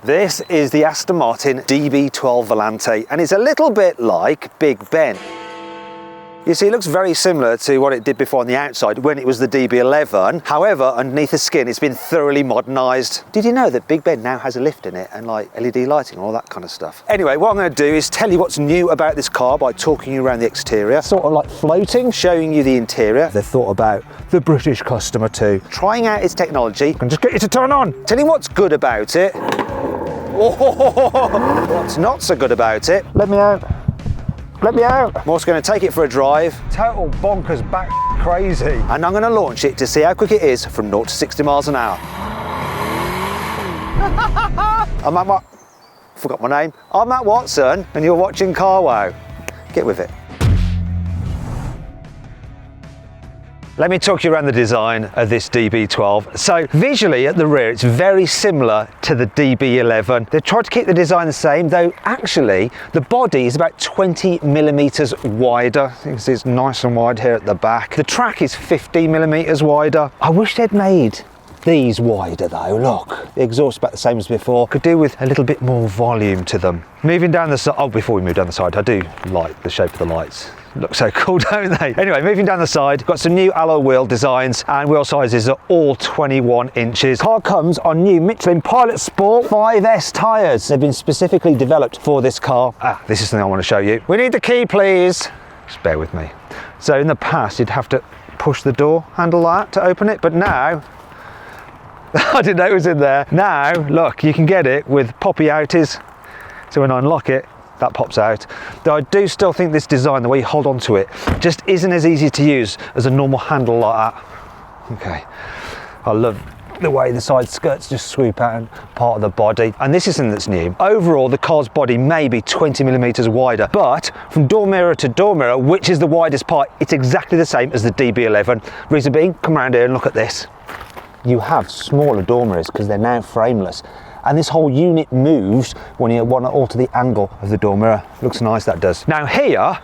This is the Aston Martin DB12 Volante, and it's a little bit like Big Ben. You see, it looks very similar to what it did before on the outside when it was the DB11. However, underneath the skin, it's been thoroughly modernised. Did you know that Big Ben now has a lift in it and like LED lighting and all that kind of stuff? Anyway, what I'm going to do is tell you what's new about this car by talking you around the exterior. Sort of like floating, showing you the interior. They've thought about the British customer too. Trying out its technology. I can just get you to turn on. Tell you what's good about it. What's not so good about it. Let me out. Let me out. I'm also going to take it for a drive. Total bonkers back crazy. And I'm going to launch it to see how quick it is from 0 to 60 miles an hour. I'm at what? Forgot my name. I'm Matt Watson and you're watching Carwow. Get with it. Let me talk you around the design of this DB12. So visually at the rear, it's very similar to the DB11. They've tried to keep the design the same, though actually the body is about 20 millimeters wider. You can see it's nice and wide here at the back. The track is 50 millimeters wider. I wish they'd made these wider though. Look, the exhaust about the same as before. Could do with a little bit more volume to them. Moving down the side, before we move down the side, I do like the shape of the lights. Look so cool, don't they? Anyway, moving down the side, got some new alloy wheel designs and wheel sizes are all 21 inches. Car comes on new Michelin Pilot Sport 5S tyres. They've been specifically developed for this car. This is something I want to show you. We need the key, please. Just bear with me. So in the past, you'd have to push the door handle like that to open it, but now, I didn't know it was in there. Now, look, you can get it with poppy outies. So when I unlock it, that pops out. Though I do still think this design, the way you hold on to it, just isn't as easy to use as a normal handle like that. Okay, I love the way the side skirts just swoop out and part of the body. And this is something that's new. Overall, the car's body may be 20 millimeters wider, but from door mirror to door mirror, which is the widest part, it's exactly the same as the DB11. Reason being, come around here and look at this. You have smaller door mirrors because they're now frameless. And this whole unit moves when you want to alter the angle of the door mirror. Looks nice, that does. Now here,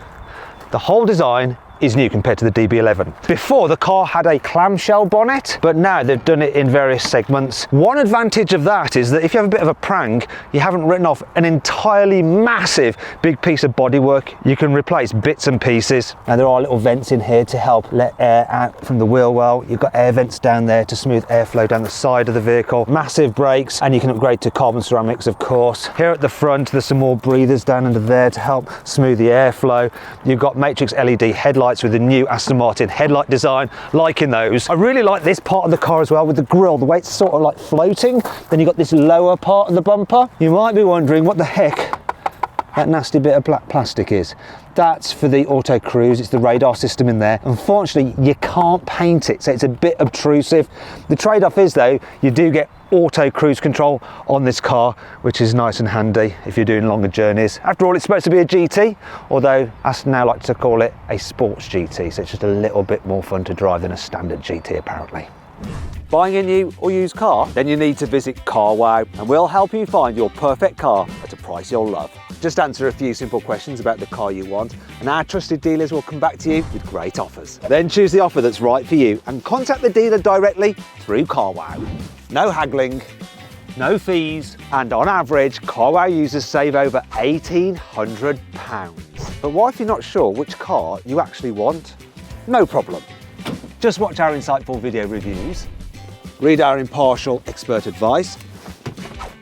the whole design is new compared to the DB11. Before, the car had a clamshell bonnet, but now they've done it in various segments. One advantage of that is that if you have a bit of a prank, you haven't written off an entirely massive big piece of bodywork. You can replace bits and pieces. Now there are little vents in here to help let air out from the wheel well. You've got air vents down there to smooth airflow down the side of the vehicle. Massive brakes, and you can upgrade to carbon ceramics, of course. Here at the front, there's some more breathers down under there to help smooth the airflow. You've got matrix LED headlights with the new Aston Martin headlight design, liking those. I really like this part of the car as well with the grille, the way it's sort of like floating. Then you've got this lower part of the bumper. You might be wondering what the heck that nasty bit of black plastic is. That's for the auto cruise, it's the radar system in there. Unfortunately, you can't paint it, so it's a bit obtrusive. The trade-off is though, you do get auto cruise control on this car, which is nice and handy if you're doing longer journeys. After all, it's supposed to be a GT, although Aston now like to call it a sports GT, so it's just a little bit more fun to drive than a standard GT apparently. Buying a new or used car? Then you need to visit Carwow, and we'll help you find your perfect car at a price you'll love. Just answer a few simple questions about the car you want, and our trusted dealers will come back to you with great offers. Then choose the offer that's right for you and contact the dealer directly through Carwow. No haggling, no fees, and on average, Carwow users save over £1,800. But what if you're not sure which car you actually want? No problem. Just watch our insightful video reviews, read our impartial expert advice,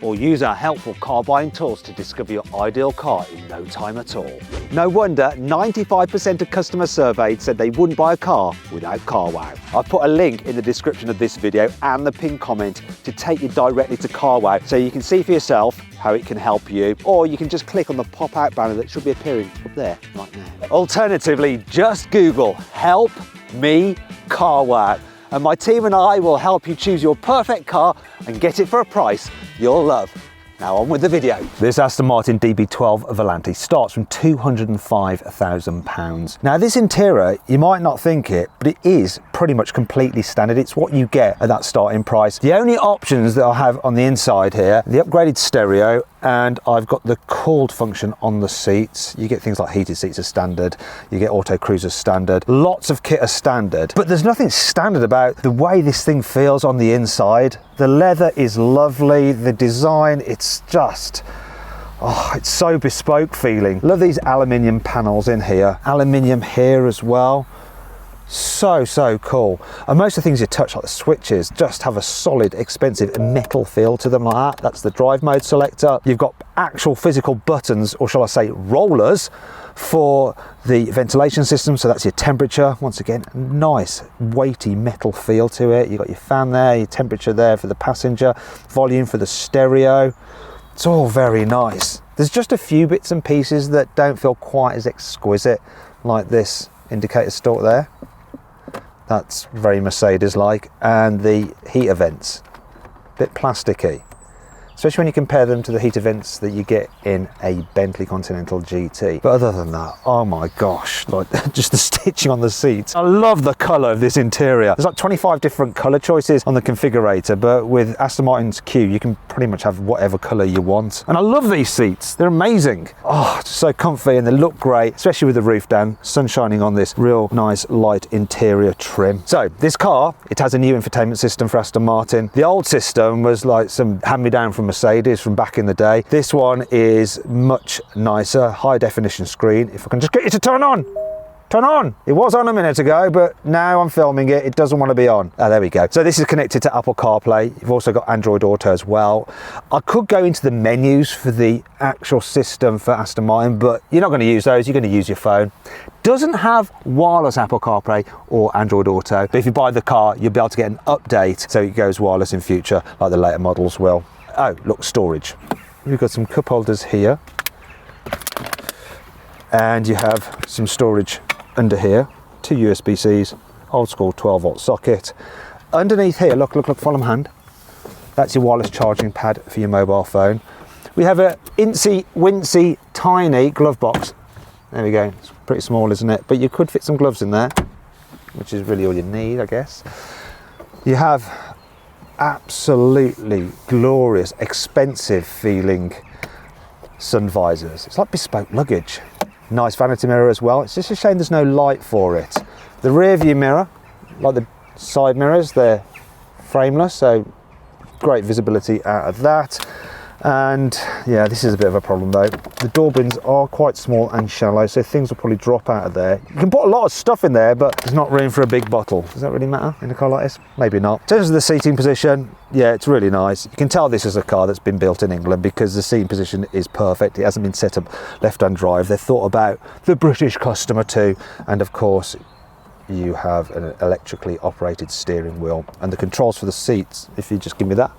or use our helpful car buying tools to discover your ideal car in no time at all. No wonder 95% of customers surveyed said they wouldn't buy a car without Carwow. I've put a link in the description of this video and the pinned comment to take you directly to Carwow so you can see for yourself how it can help you, or you can just click on the pop-out banner that should be appearing up there right now. Alternatively, just Google "Help Me Carwow" and my team and I will help you choose your perfect car and get it for a price you'll love. Now on with the video. This Aston Martin DB12 Volante starts from £205,000. Now this interior, you might not think it, but it is pretty much completely standard. It's what you get at that starting price. The only options that I have on the inside here, the upgraded stereo and I've got the cooled function on the seats. You get things like heated seats as standard, you get auto cruise as standard, lots of kit as standard, but there's nothing standard about the way this thing feels on the inside. The leather is lovely, the design, it's just, oh, it's so bespoke feeling. Love these aluminium panels in here, aluminium here as well. So cool. And most of the things you touch, like the switches, just have a solid, expensive metal feel to them like that. That's the drive mode selector. You've got actual physical buttons, or shall I say rollers, for the ventilation system. So that's your temperature. Once again, nice weighty metal feel to it. You've got your fan there, your temperature there for the passenger, volume for the stereo. It's all very nice. There's just a few bits and pieces that don't feel quite as exquisite, like this indicator stalk there. That's very Mercedes-like, and the heater vents, a bit plasticky, especially when you compare them to the heater vents that you get in a Bentley Continental GT. But other than that, oh my gosh, like just the stitching on the seats. I love the colour of this interior. There's like 25 different colour choices on the configurator, but with Aston Martin's Q, you can pretty much have whatever colour you want. And I love these seats, they're amazing. Oh, just so comfy, and they look great, especially with the roof down, sun shining on this real nice light interior trim. So this car, it has a new infotainment system for Aston Martin. The old system was like some hand-me-down from Mercedes from back in the day. This one is much nicer, high definition screen. If I can just get you to turn on. Turn on. It was on a minute ago, but now I'm filming it, it doesn't want to be on. Oh, there we go. So this is connected to Apple CarPlay. You've also got Android Auto as well. I could go into the menus for the actual system for Aston Martin, but you're not going to use those, you're going to use your phone. Doesn't have wireless Apple CarPlay or Android Auto, but if you buy the car, you'll be able to get an update so it goes wireless in future, like the later models will. Oh, look, storage. You've got some cup holders here, and you have some storage under here, 2 USB-Cs, old school 12-volt socket. Underneath here, look, follow my hand. That's your wireless charging pad for your mobile phone. We have a incy-wincy tiny glove box. There we go, it's pretty small, isn't it? But you could fit some gloves in there, which is really all you need, I guess. You have absolutely glorious, expensive feeling sun visors. It's like bespoke luggage. Nice vanity mirror as well. It's just a shame there's no light for it. The rear view mirror, like the side mirrors, they're frameless, so great visibility out of that. And yeah, this is a bit of a problem though. The door bins are quite small and shallow, so things will probably drop out of there. You can put a lot of stuff in there, but there's not room for a big bottle. Does that really matter in a car like this? Maybe not. In terms of the seating position, yeah, it's really nice. You can tell this is a car that's been built in England because the seating position is perfect. It hasn't been set up left-hand drive. They've thought about the British customer too. And of course, you have an electrically operated steering wheel. And the controls for the seats, if you just give me that,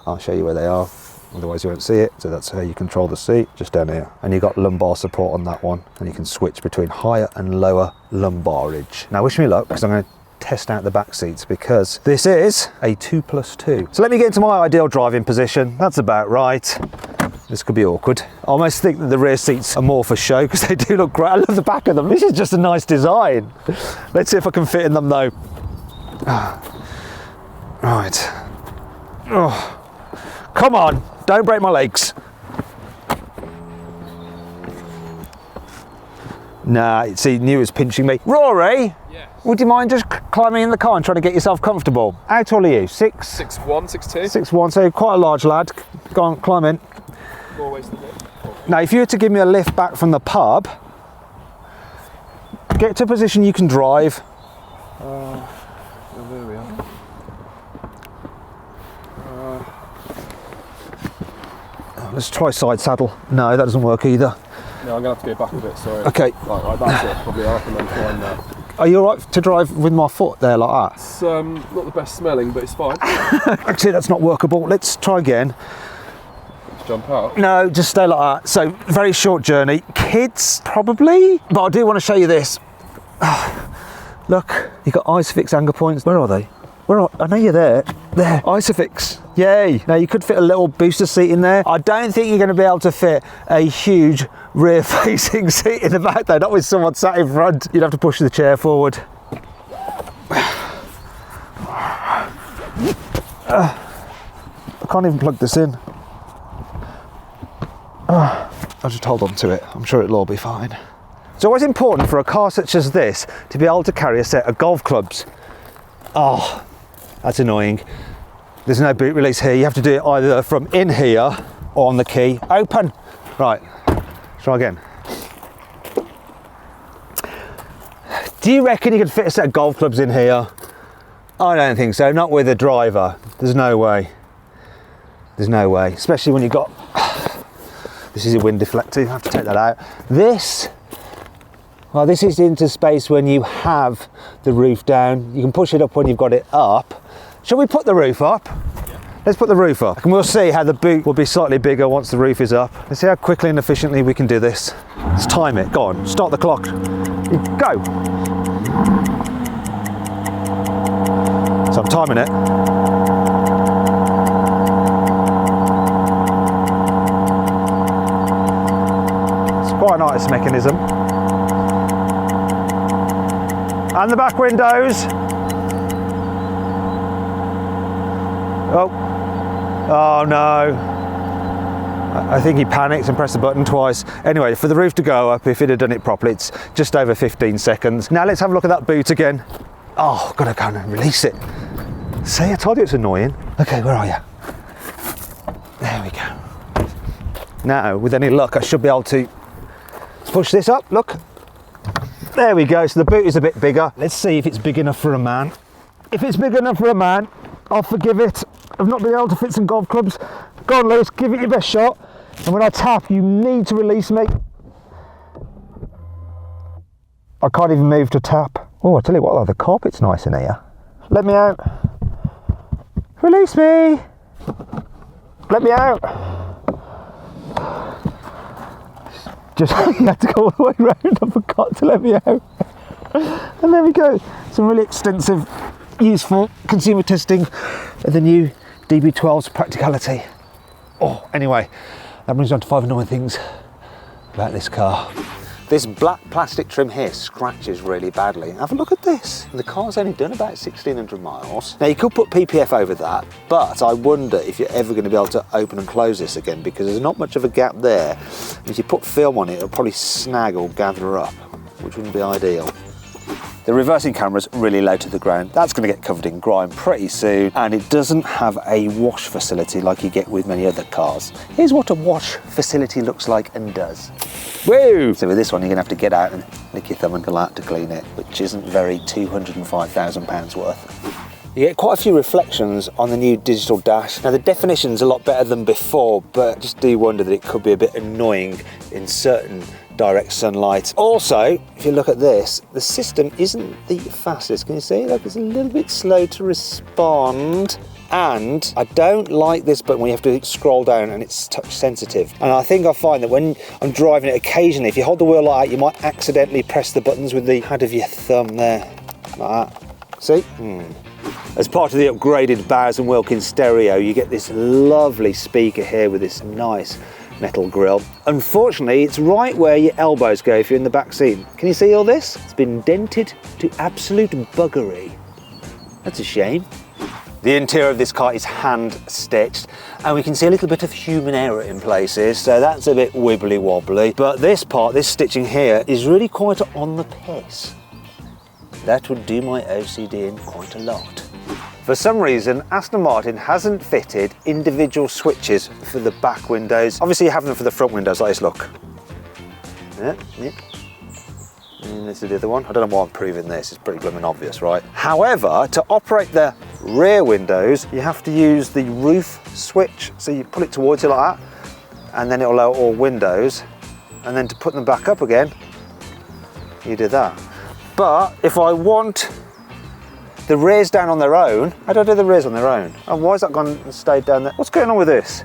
I'll show you where they are. Otherwise you won't see it. So that's how you control the seat, just down here. And you've got lumbar support on that one, and you can switch between higher and lower lumbarage. Now wish me luck, because I'm going to test out the back seats, because this is a 2+2. So let me get into my ideal driving position. That's about right. This could be awkward. I almost think that the rear seats are more for show, because they do look great. I love the back of them. This is just a nice design. Let's see if I can fit in them though. Right. Oh. Come on, don't break my legs. Nah, see, knew it was pinching me. Rory, yes. Would you mind just climbing in the car and trying to get yourself comfortable? How tall are you? 6'1", 6'2". 6'1", so quite a large lad. Go on, climb in. More ways to do. Now, if you were to give me a lift back from the pub, get to a position you can drive. There we are. Let's try side saddle. No, that doesn't work either. No, I'm going to have to go back a bit, sorry. Okay. Right, that's it. Probably I can then climb that. Are you alright to drive with my foot there like that? It's not the best smelling, but it's fine. Actually, that's not workable. Let's try again. Let's jump out. No, just stay like that. So, very short journey. Kids, probably. But I do want to show you this. Look, you've got Isofix anchor points. Where are they? I know you're there. There, Isofix. Yay. Now you could fit a little booster seat in there. I don't think you're going to be able to fit a huge rear facing seat in the back though, not with someone sat in front. You'd have to push the chair forward. I can't even plug this in. I'll just hold on to it. I'm sure it'll all be fine. It's always important for a car such as this to be able to carry a set of golf clubs. Oh, that's annoying. There's no boot release here. You have to do it either from in here or on the key. Open. Right, try again. Do you reckon you could fit a set of golf clubs in here? I don't think so, not with a driver. There's no way. There's no way, especially when you've got, this is a wind deflector, you have to take that out. This, well, this is into space when you have the roof down. You can push it up when you've got it up. Shall we put the roof up? Yeah. Let's put the roof up. And we'll see how the boot will be slightly bigger once the roof is up. Let's see how quickly and efficiently we can do this. Let's time it, go on, start the clock. Go. So I'm timing it. It's quite a nice mechanism. And the back windows. Oh no. I think he panicked and pressed the button twice. Anyway, for the roof to go up, if it had done it properly, it's just over 15 seconds. Now let's have a look at that boot again. Oh, I've got to go and release it. See, I told you it's annoying. Okay, where are you? There we go. Now, with any luck, I should be able to push this up, look. There we go, so the boot is a bit bigger. Let's see if it's big enough for a man. If it's big enough for a man, I'll forgive it of not being able to fit some golf clubs. Go on, Lewis, give it your best shot. And when I tap, you need to release me. I can't even move to tap. Oh, I tell you what, the carpet's nice in here. Let me out. Release me. Let me out. Just you had to go all the way around. I forgot to let me out. And there we go. Some really extensive, useful consumer testing of the new DB12's practicality. Oh, anyway, that brings on to 5 annoying things about this car. This black plastic trim here scratches really badly. Have a look at this. The car's only done about 1,600 miles. Now you could put PPF over that, but I wonder if you're ever going to be able to open and close this again because there's not much of a gap there. If you put film on it, it'll probably snag or gather up, which wouldn't be ideal. The reversing camera's really low to the ground. That's going to get covered in grime pretty soon, and it doesn't have a wash facility like you get with many other cars. Here's what a wash facility looks like and does. Woo! So with this one, you're going to have to get out and lick your thumb and go out to clean it, which isn't very £205,000 worth. You get quite a few reflections on the new digital dash. Now the definition's a lot better than before, but I just do wonder that it could be a bit annoying in certain direct sunlight. Also, if you look at this, the system isn't the fastest. Can you see? Like, it's a little bit slow to respond. And I don't like this button when you have to scroll down and it's touch sensitive. And I think I find that when I'm driving it occasionally, if you hold the wheel like that, you might accidentally press the buttons with the pad of your thumb there, like that. See? As part of the upgraded Bowers & Wilkins stereo, you get this lovely speaker here with this nice metal grille. Unfortunately, it's right where your elbows go if you're in the back seat. Can you see all this? It's been dented to absolute buggery. That's a shame. The interior of this car is hand stitched, and we can see a little bit of human error in places, so that's a bit wibbly wobbly. But this part, this stitching here, is really quite on the piss. That would do my OCD in quite a lot. For some reason, Aston Martin hasn't fitted individual switches for the back windows. Obviously you have them for the front windows like this, look. Yeah. And this is the other one. I don't know why I'm proving this, it's pretty blooming obvious, right? However, to operate the rear windows, you have to use the roof switch. So you pull it towards you like that, and then it'll allow all windows. And then to put them back up again, you do that. But if I want the rears down on their own, how do I do the rears on their own? Oh, why has that gone and stayed down there? What's going on with this?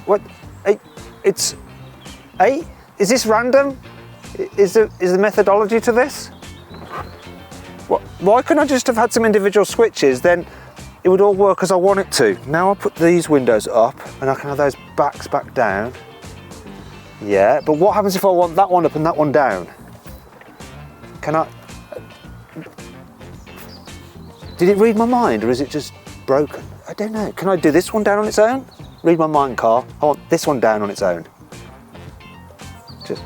What? Is this random? Is the methodology to this? What? Why couldn't I just have had some individual switches? Then it would all work as I want it to. Now I'll put these windows up and I can have those backs back down. Yeah, but what happens if I want that one up and that one down? Can I? Did it read my mind or is it just broken? I don't know. Can I do this one down on its own? read my mind, car. I want this one down on its own. Just...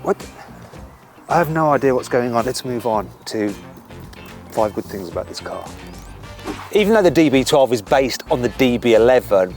What? I have no idea what's going on. Let's move on to 5 good things about this car. Even though the DB12 is based on the DB11,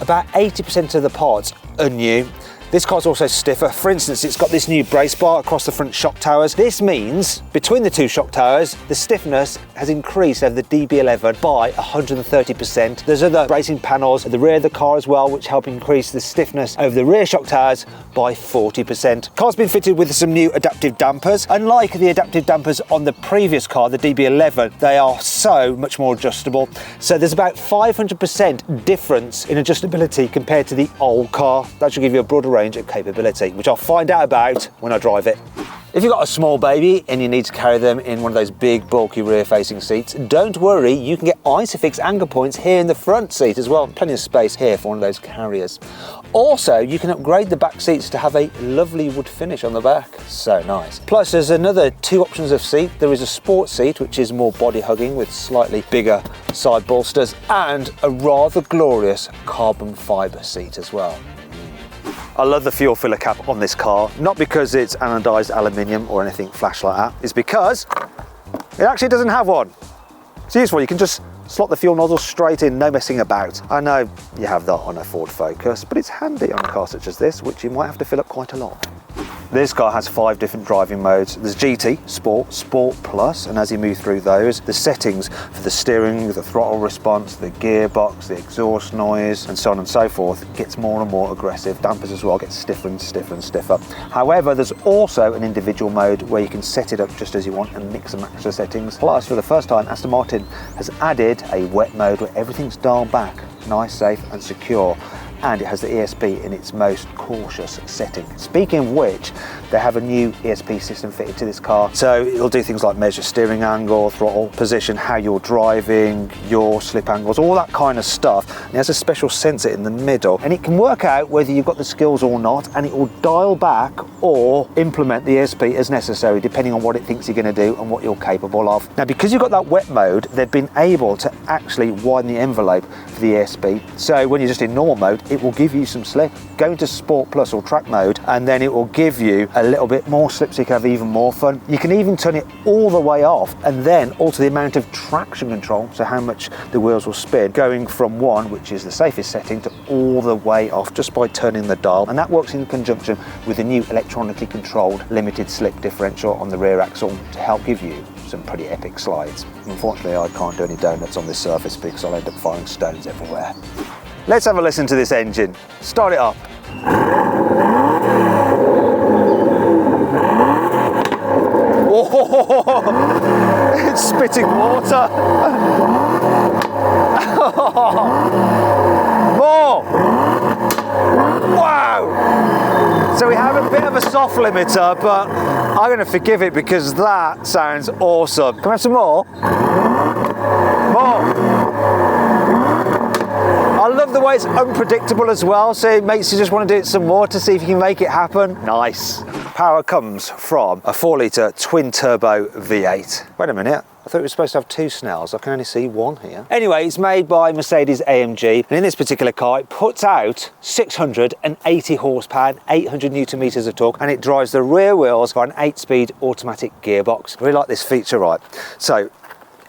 about 80% of the parts are new. This car's also stiffer. For instance, it's got this new brace bar across the front shock towers. This means between the 2 shock towers, the stiffness has increased over the DB11 by 130%. There's other bracing panels at the rear of the car as well, which help increase the stiffness over the rear shock towers by 40%. Car's been fitted with some new adaptive dampers. Unlike the adaptive dampers on the previous car, the DB11, they are so much more adjustable. So there's about 500% difference in adjustability compared to the old car. That should give you a broader range of capability, which I'll find out about when I drive it. If you've got a small baby and you need to carry them in one of those big bulky rear facing seats, don't worry, you can get Isofix anchor points here in the front seat as well. Plenty of space here for one of those carriers. Also, you can upgrade the back seats to have a lovely wood finish on the back. So nice. Plus, there's another 2 options of seat. There is a sport seat, which is more body hugging with slightly bigger side bolsters, and a rather glorious carbon fibre seat as well. I love the fuel filler cap on this car, not because it's anodized aluminium or anything flash like that. It's because it actually doesn't have one. It's useful. You can just slot the fuel nozzle straight in, no messing about. I know you have that on a Ford Focus, but it's handy on a car such as this, which you might have to fill up quite a lot. This car has 5 different driving modes. There's GT, Sport, Sport Plus, and as you move through those, the settings for the steering, the throttle response, the gearbox, the exhaust noise, and so on and so forth, gets more and more aggressive. Dampers as well get stiffer and stiffer and stiffer. However, there's also an individual mode where you can set it up just as you want and mix and match the settings. Plus, for the first time, Aston Martin has added a wet mode where everything's dialed back, nice, safe, and secure. And it has the ESP in its most cautious setting. Speaking of which, they have a new ESP system fitted to this car. So it'll do things like measure steering angle, throttle position, how you're driving, your slip angles, all that kind of stuff. And it has a special sensor in the middle, and it can work out whether you've got the skills or not, and it will dial back or implement the ESP as necessary, depending on what it thinks you're going to do and what you're capable of. Now, because you've got that wet mode, they've been able to actually widen the envelope for the ESP. So when you're just in normal mode, it will give you some slip. Go into Sport Plus or track mode, and then it will give you a little bit more slip so you can have even more fun. You can even turn it all the way off and then alter the amount of traction control, so how much the wheels will spin, going from 1, which is the safest setting, to all the way off just by turning the dial. And that works in conjunction with the new electronically controlled limited slip differential on the rear axle to help give you some pretty epic slides. Unfortunately, I can't do any donuts on this surface because I'll end up firing stones everywhere. Let's have a listen to this engine. Start it up. Oh, it's spitting water. More. Wow. So we have a bit of a soft limiter, but I'm going to forgive it because that sounds awesome. Can we have some more? More. I love the way it's unpredictable as well, so it makes you just want to do it some more to see if you can make it happen. Nice. Power comes from a 4-litre twin-turbo V8. Wait a minute, I thought it was supposed to have 2 Snells. I can only see 1 here. Anyway, it's made by Mercedes AMG, and in this particular car, it puts out 680 horsepower and 800 newton meters of torque, and it drives the rear wheels by an 8-speed automatic gearbox. I really like this feature, right? So,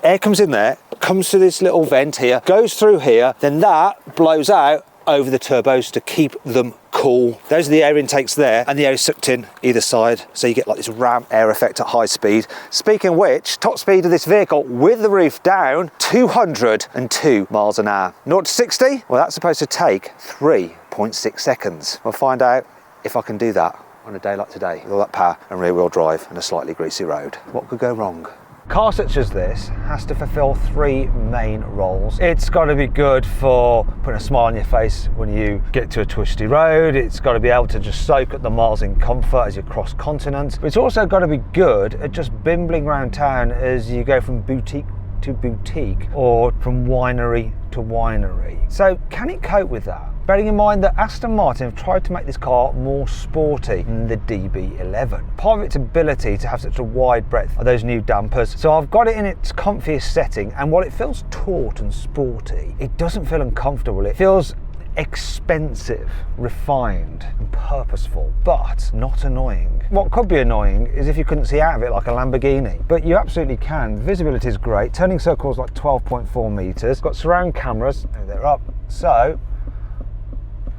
air comes in there, comes to this little vent here, goes through here, then that blows out over the turbos to keep them cool. Those are the air intakes there, and the air is sucked in either side, so you get like this ram air effect at high speed. Speaking of which, top speed of this vehicle with the roof down, 202 miles an hour. 0 to 60? Well, that's supposed to take 3.6 seconds. We'll find out if I can do that on a day like today with all that power and rear wheel drive and a slightly greasy road. What could go wrong? A car such as this has to fulfill 3 main roles. It's got to be good for putting a smile on your face when you get to a twisty road. It's got to be able to just soak up the miles in comfort as you cross continents. But it's also got to be good at just bimbling around town as you go from boutique to boutique or from winery to winery. So can it cope with that? Bearing in mind that Aston Martin have tried to make this car more sporty than the DB11. Part of its ability to have such a wide breadth are those new dampers. So I've got it in its comfiest setting, and while it feels taut and sporty, it doesn't feel uncomfortable. It feels expensive, refined and purposeful, but not annoying. What could be annoying is if you couldn't see out of it like a Lamborghini, but you absolutely can. Visibility is great. Turning circle is like 12.4 meters. Got surround cameras, they're up, so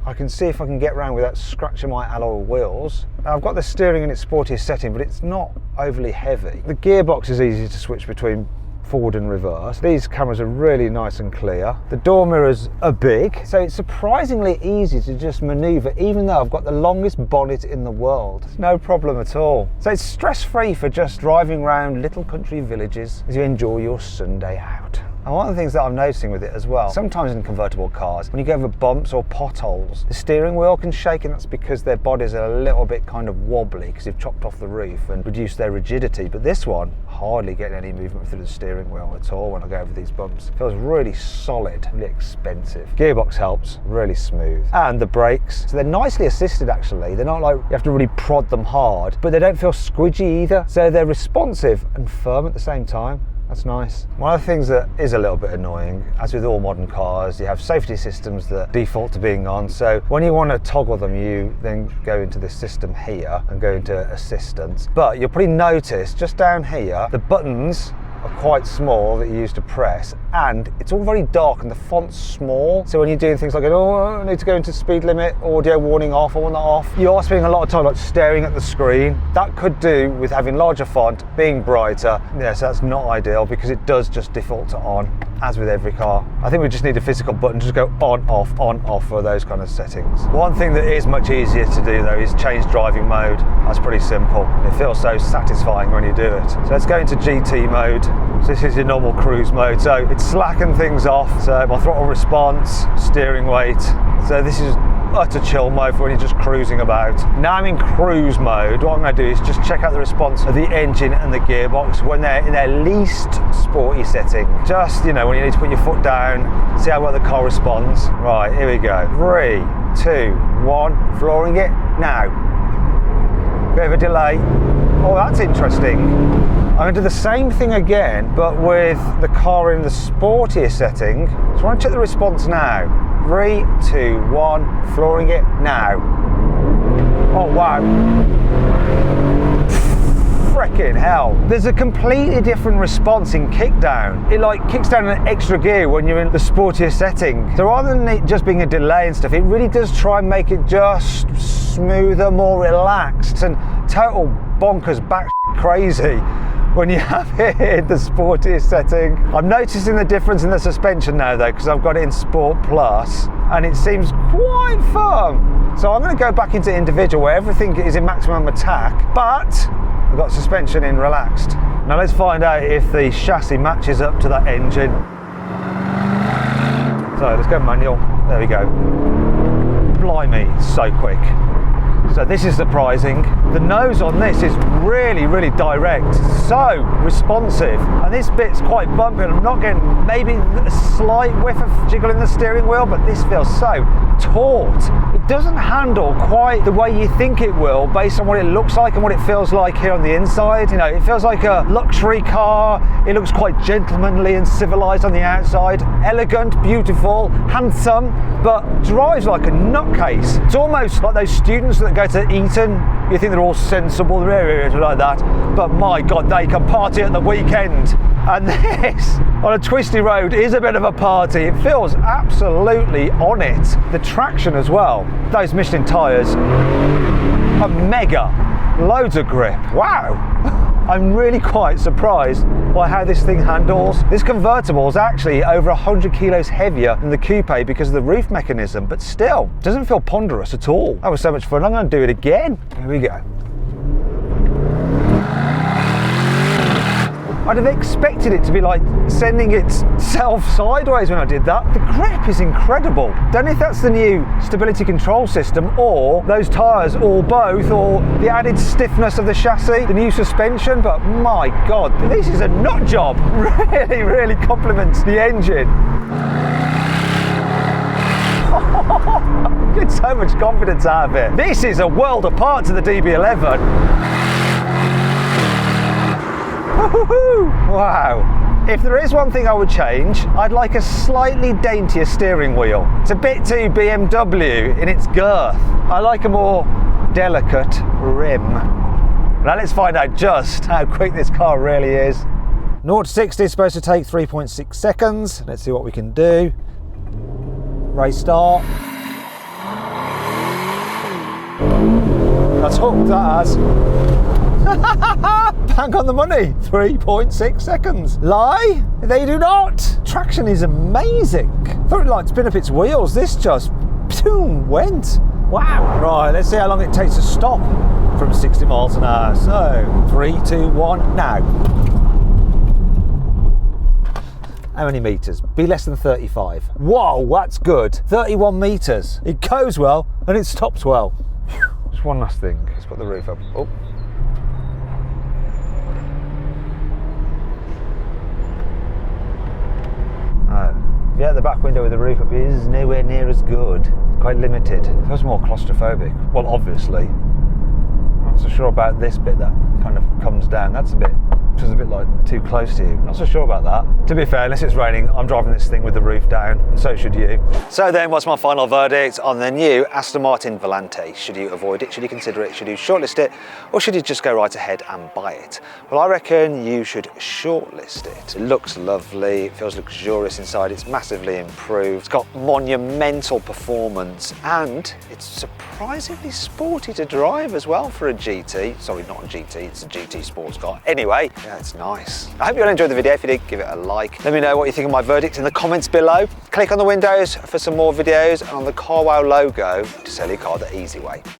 I can see if I can get around without scratching my alloy wheels. Now, I've got the steering in its sportiest setting, but it's not overly heavy. The gearbox is easy to switch between forward and reverse. These cameras are really nice and clear. The door mirrors are big, so it's surprisingly easy to just maneuver, even though I've got the longest bonnet in the world. It's no problem at all. So it's stress-free for just driving around little country villages as you enjoy your Sunday out. And one of the things that I'm noticing with it as well, sometimes in convertible cars, when you go over bumps or potholes, the steering wheel can shake, and that's because their bodies are a little bit kind of wobbly because you've chopped off the roof and reduced their rigidity. But this one, hardly getting any movement through the steering wheel at all when I go over these bumps. It feels really solid, really expensive. Gearbox helps, really smooth. And the brakes, so they're nicely assisted actually. They're not like you have to really prod them hard, but they don't feel squidgy either. So they're responsive and firm at the same time. That's nice. One of the things that is a little bit annoying, as with all modern cars, you have safety systems that default to being on. So when you want to toggle them, you then go into this system here and go into assistance. But you'll probably notice just down here, the buttons are quite small that you use to press, and it's all very dark and the font's small. So when you're doing things like, oh, I need to go into speed limit, audio warning off, I want that off, you are spending a lot of time like staring at the screen. That could do with having larger font, being brighter. Yeah, so that's not ideal because it does just default to on, as with every car. I think we just need a physical button to just go on, off for those kind of settings. One thing that is much easier to do though is change driving mode. That's pretty simple. It feels so satisfying when you do it. So let's go into GT mode. So this is your normal cruise mode. So it's slacking things off. So my throttle response, steering weight. So this is utter chill mode for when you're just cruising about. Now I'm in cruise mode. What I'm going to do is just check out the response of the engine and the gearbox when they're in their least sporty setting. Just, you know, when you need to put your foot down, see how well the car responds. Right, here we go. 3, 2, 1, flooring it now. Bit of a delay. Oh, that's interesting. I'm going to do the same thing again, but with the car in the sportier setting. So I want to check the response now. 3, 2, 1, flooring it now. Oh wow. Frickin' hell. There's a completely different response in kickdown. It like kicks down an extra gear when you're in the sportier setting. So rather than it just being a delay and stuff, it really does try and make it just smoother, more relaxed, and total bonkers back crazy when you have it in the sportiest setting. I'm noticing the difference in the suspension now though, because I've got it in Sport Plus and it seems quite firm. So I'm going to go back into individual where everything is in maximum attack, but I've got suspension in relaxed. Now let's find out if the chassis matches up to that engine. So let's go manual. There we go. Blimey, so quick. So this is surprising. The nose on this is really, really direct, so responsive. And this bit's quite bumpy, and I'm not getting maybe a slight whiff of jiggle in the steering wheel, but this feels so taut. It doesn't handle quite the way you think it will based on what it looks like and what it feels like here on the inside. You know, it feels like a luxury car. It looks quite gentlemanly and civilized on the outside. Elegant, beautiful, handsome, but drives like a nutcase. It's almost like those students that go to Eton. You think they're all sensible, like that, but my God, they can party at the weekend. And this, on a twisty road, is a bit of a party. It feels absolutely on it. The traction as well. Those Michelin tyres are mega. Loads of grip. Wow. I'm really quite surprised by how this thing handles. This convertible is actually over 100 kilos heavier than the coupe because of the roof mechanism, but still, doesn't feel ponderous at all. That was so much fun. I'm going to do it again. Here we go. I'd have expected it to be like sending itself sideways when I did that. The grip is incredible. Don't know if that's the new stability control system or those tyres or both, or the added stiffness of the chassis, the new suspension, but my God, this is a nut job. Really, really compliments the engine. so much confidence out of it. This is a world apart to the DB11. Wow. If there is one thing I would change, I'd like a slightly daintier steering wheel. It's a bit too BMW in its girth. I like a more delicate rim. Now let's find out just how quick this car really is. 0 to 60 is supposed to take 3.6 seconds. Let's see what we can do. Race start. That's hooked, that has. Bang on the money, 3.6 seconds. Lie? They do not. Traction is amazing. Thought it like spin up its wheels. This just boom, went. Wow. Right, let's see how long it takes to stop from 60 miles an hour. So, 3, 2, 1, now. How many meters? Be less than 35. Whoa, that's good. 31 meters. It goes well and it stops well. Just one last thing. Let's put the roof up. Oh. Yeah, the back window with the roof up is nowhere near as good. It's quite limited. It feels more claustrophobic. Well, obviously. I'm not so sure about this bit that kind of comes down. That's a bit like too close to you. Not so sure about that. To be fair, unless it's raining, I'm driving this thing with the roof down, and so should you. So then, what's my final verdict on the new Aston Martin Volante? Should you avoid it? Should you consider it? Should you shortlist it? Or should you just go right ahead and buy it? Well, I reckon you should shortlist it. It looks lovely, it feels luxurious inside, it's massively improved, it's got monumental performance, and it's surprisingly sporty to drive as well for a GT. Sorry, not a GT, it's a GT sports car. Anyway, yeah, it's nice. I hope you all enjoyed the video. If you did, give it a like. Let me know what you think of my verdict in the comments below. Click on the windows for some more videos and on the CarWow logo to sell your car the easy way.